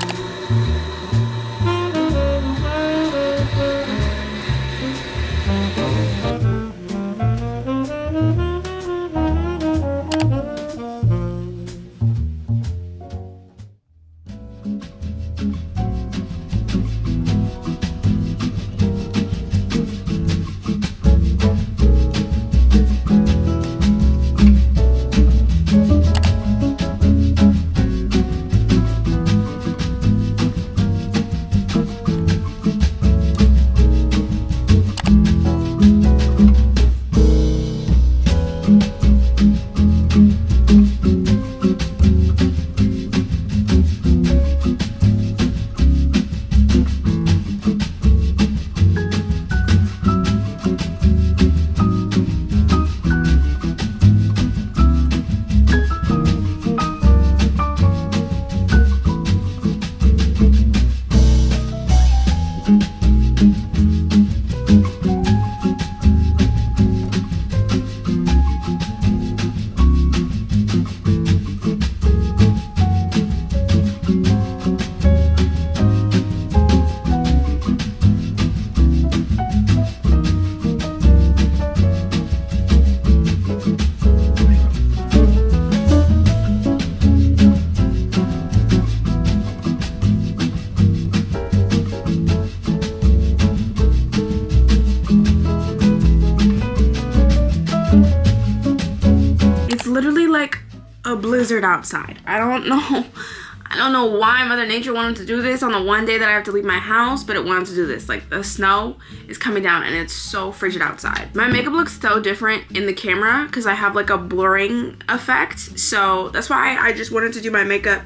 Speaker 1: blizzard outside. I don't know why Mother Nature wanted to do this on the one day that I have to leave my house, but it wanted to do this. Like, the snow is coming down and it's so frigid outside. My makeup looks so different in the camera because I have like a blurring effect. So that's why I just wanted to do my makeup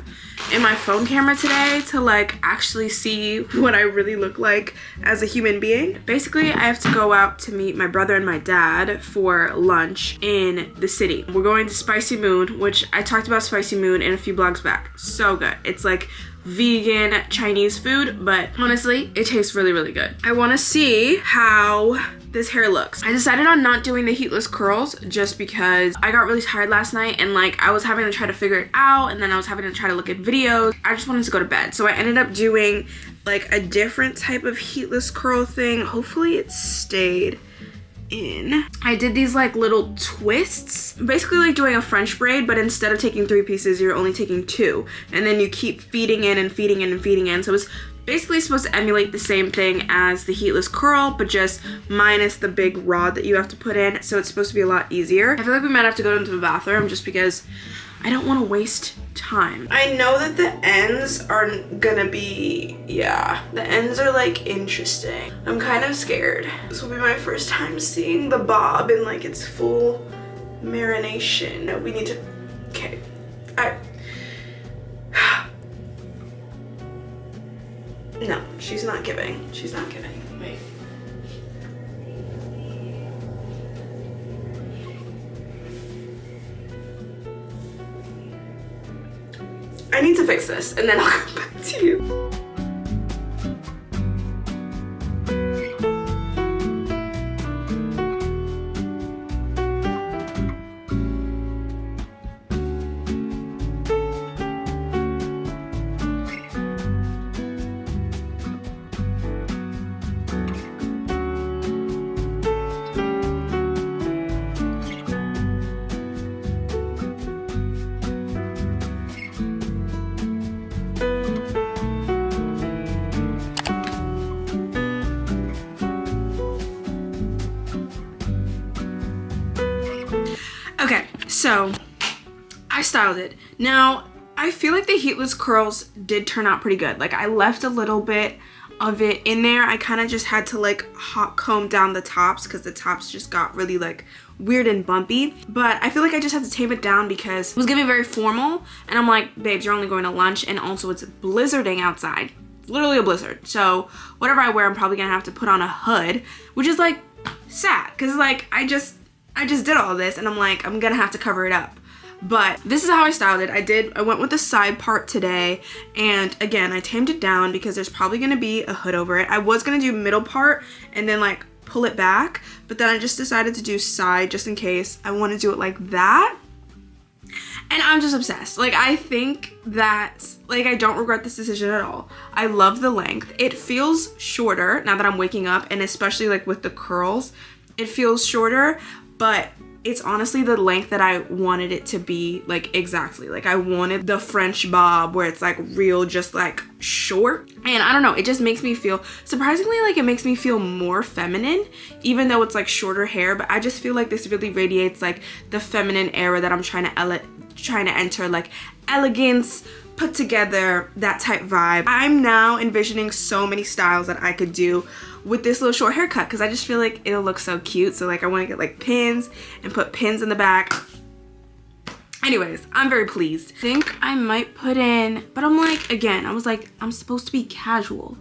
Speaker 1: in my phone camera today to like actually see what I really look like as a human being. Basically, I have to go out to meet my brother and my dad for lunch in the city. We're going to Spicy Moon, which I talked about Spicy Moon in a few vlogs back. So good. It's like vegan Chinese food, but honestly, it tastes really, really good. I want to see how this hair looks. I decided on not doing the heatless curls just because I got really tired last night and like I was having to try to figure it out, and then I was having to try to look at videos. I just wanted to go to bed. So I ended up doing like a different type of heatless curl thing. Hopefully it stayed in. I did these like little twists, basically like doing a French braid, but instead of taking 3 pieces, you're only taking 2, and then you keep feeding in and feeding in and feeding in. So it's basically supposed to emulate the same thing as the heatless curl, but just minus the big rod that you have to put in. So it's supposed to be a lot easier. I feel like we might have to go into the bathroom just because I don't want to waste time. I know that the ends are gonna be, yeah, the ends are like interesting. I'm kind of scared. This will be my first time seeing the bob in like its full marination. We need to, okay. No, she's not giving. She's not giving. Wait. I need to fix this and then I'll come back to you. Okay, so I styled it. Now, I feel like the heatless curls did turn out pretty good. Like, I left a little bit of it in there. I kind of just had to like hot comb down the tops because the tops just got really like weird and bumpy. But I feel like I just had to tame it down because it was gonna be very formal. And I'm like, babes, you're only going to lunch, and also it's blizzarding outside. It's literally a blizzard. So whatever I wear, I'm probably gonna have to put on a hood, which is like sad because like I just did all this and I'm like, I'm gonna have to cover it up. But this is how I styled it. I went with the side part today, and again, I tamed it down because there's probably gonna be a hood over it. I was gonna do middle part and then like pull it back, but then I just decided to do side just in case I want to do it like that. And I'm just obsessed. Like, I think that, like, I don't regret this decision at all. I love the length. It feels shorter now that I'm waking up, and especially like with the curls, it feels shorter, but it's honestly the length that I wanted it to be, like, exactly. Like, I wanted the French bob where it's like real, just like short. And I don't know, it just makes me feel, surprisingly, like it makes me feel more feminine, even though it's like shorter hair. But I just feel like this really radiates like the feminine era that I'm trying to enter, like elegance, put together, that type vibe. I'm now envisioning so many styles that I could do with this little short haircut because I just feel like it'll look so cute. So like I want to get like pins and put pins in the back. Anyways, I'm very pleased. I think I might put in, but I'm like, again, I was like, I'm supposed to be casual,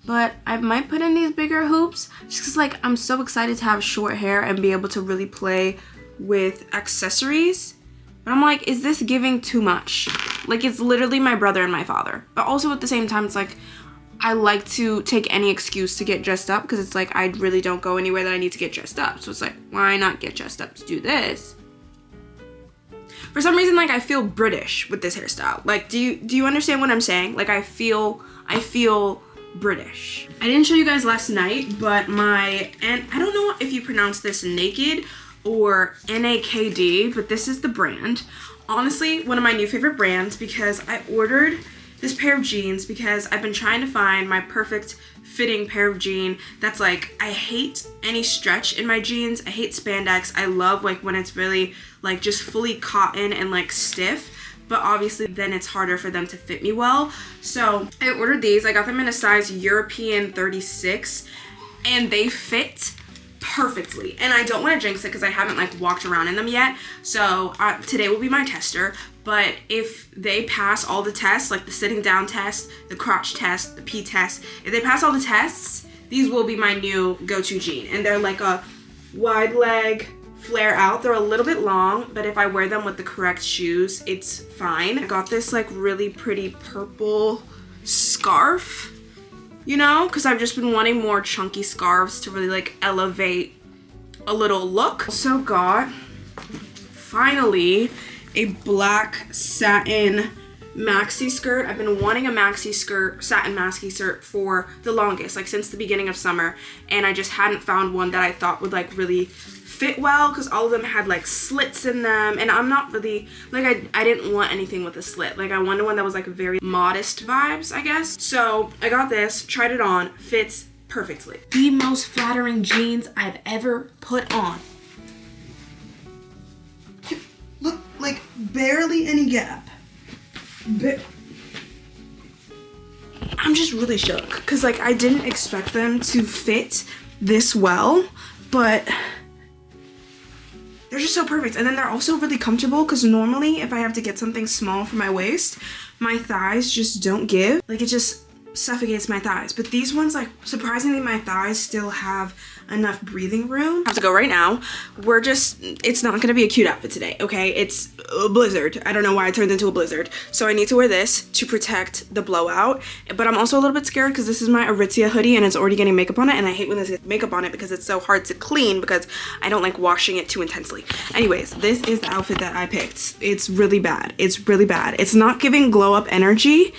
Speaker 1: but I might put in these bigger hoops just because like I'm so excited to have short hair and be able to really play with accessories. But I'm like, is this giving too much? Like, it's literally my brother and my father. But also at the same time, it's like, I like to take any excuse to get dressed up because it's like, I really don't go anywhere that I need to get dressed up. So it's like, why not get dressed up to do this? For some reason, like, I feel British with this hairstyle. Like, do you understand what I'm saying? Like, I feel British. I didn't show you guys last night, but and I don't know if you pronounce this naked or NAKD, but this is the brand. Honestly, one of my new favorite brands because I ordered this pair of jeans because I've been trying to find my perfect fitting pair of jean that's like, I hate any stretch in my jeans. I hate spandex. I love like when it's really like just fully cotton and like stiff, but obviously then it's harder for them to fit me well. So I ordered these. I got them in a size European 36 and they fit perfectly. And I don't want to jinx it because I haven't like walked around in them yet. So today will be my tester. But if they pass all the tests, like the sitting down test, the crotch test, the pee test, if they pass all the tests, these will be my new go-to jean. And they're like a wide leg flare out. They're a little bit long, but if I wear them with the correct shoes, it's fine. I got this like really pretty purple scarf, you know, because I've just been wanting more chunky scarves to really like elevate a little look. Also got, finally, a black satin maxi skirt. I've been wanting a maxi skirt, satin maxi skirt for the longest, like since the beginning of summer, and I just hadn't found one that I thought would like really fit well because all of them had like slits in them, and I'm not really like I didn't want anything with a slit. Like I wanted one that was like very modest vibes, I guess. So I got this, tried it on, fits perfectly. The most flattering jeans I've ever put on. Look, like barely any gap. I'm just really shook because like I didn't expect them to fit this well, but they're just so perfect. And then they're also really comfortable because normally if I have to get something small for my waist, my thighs just don't give. Like it just suffocates my thighs. But these ones, like surprisingly, my thighs still have enough breathing room. I have to go right now. It's not gonna be a cute outfit today, okay? It's a blizzard. I don't know why I turned into a blizzard. So I need to wear this to protect the blowout. But I'm also a little bit scared because this is my 𝐁𝐼𝐍𝐢 hoodie and it's already getting makeup on it, and I hate when there's makeup on it because it's so hard to clean because I don't like washing it too intensely. Anyways, this is the outfit that I picked. It's really bad. It's really bad. It's not giving glow up energy,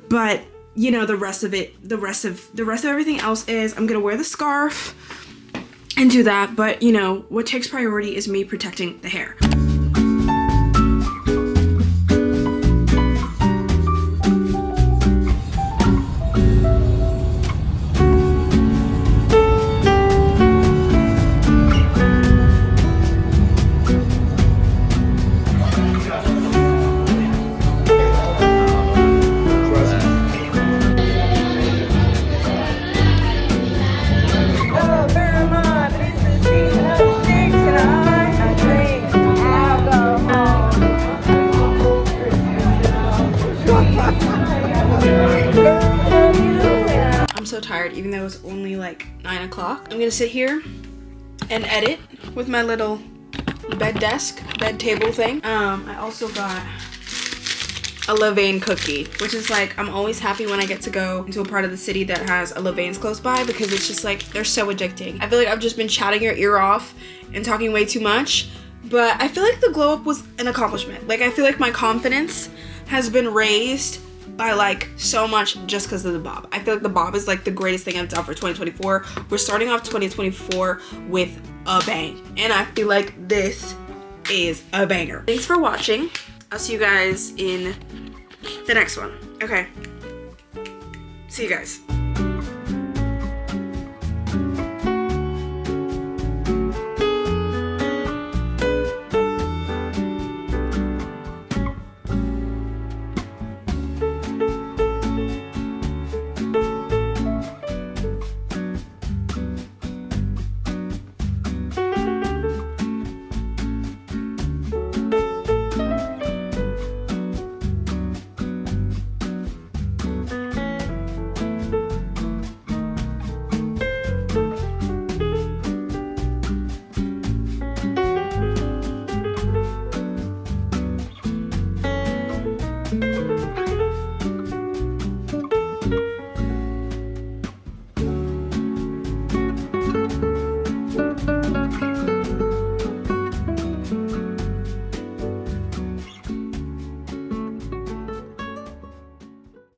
Speaker 1: but you know, the rest of everything else is. I'm gonna wear the scarf and do that, but you know, what takes priority is me protecting the hair. I'm so tired, even though it's only like 9 o'clock. I'm gonna sit here and edit with my little bed table thing. I also got a Levain cookie, which is like, I'm always happy when I get to go into a part of the city that has a Levain's close by because it's just like, they're so addicting. I feel like I've just been chatting your ear off and talking way too much, but I feel like the glow up was an accomplishment. Like I feel like my confidence has been raised by like so much just because of the bob. I feel like the bob is like the greatest thing I've done for 2024. We're starting off 2024 with a bang, and I feel like this is a banger. Thanks for watching. I'll see you guys in the next one. Okay. See you guys.